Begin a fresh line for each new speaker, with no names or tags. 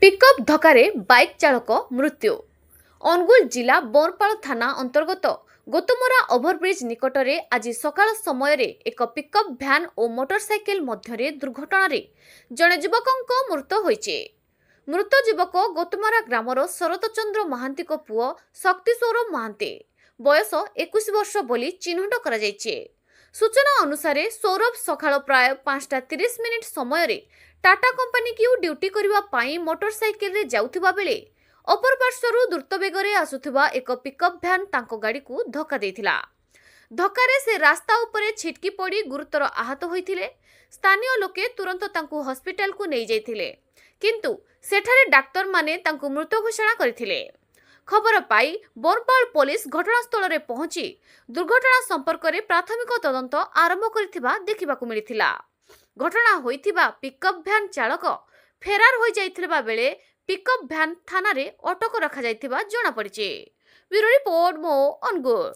Pickup धक्कारे bike चालक मृत्यु। अनुगुल जिला बरपाल थाना अंतर्गत गोतमरा ओभरब्रिज निकटरे आज सकाळ समय एक पिकअप भ्यान और मोटरसाइकेल मध्य दुर्घटना जड़े युवक मृत्यु होइছে। मृत युवक गोतमरा ग्रामर शरत चंद्र महांती पुओ शक्तिस्वर महांती बयस 21 वर्ष बोली चिन्हट करा जायছে। सूचना अनुसार सौरभ सकाळ प्राय 5:30 समय टाटा कंपनी की ड्यूटी करने मोटरसाइकेल रे जाउथिबा बेले अपर पार्श्वरु द्रुत बेगरे आसुथिबा एक पिकअप भ्यान तांको गाड़ी को धक्का देथिला। धक्कारे से रास्ता उपरे छिटकी पड़ी गुरुतर आहत होइथिले। स्थानीय लोके तुरंत तांको हॉस्पिटल को नहीं जाइथिले, किंतु सेठारे डाक्टर माने तांको मृत घोषणा करथिले। खबर पाई बरपाल पुलिस घटनास्थल रे पहुंची दुर्घटना संपर्क में प्राथमिक तदंत आरंभ करथिबा देखिबाकू मिलिथिला। घटना होइथिबा पिकअप भ्यान चालक फेरार होई जाइथिबा बेले पिकअप भ्यान थाना रे अटक रखा जाइथिबा जणा पड़िছে। ब्यूरो रिपोर्ट मो अनुगुल।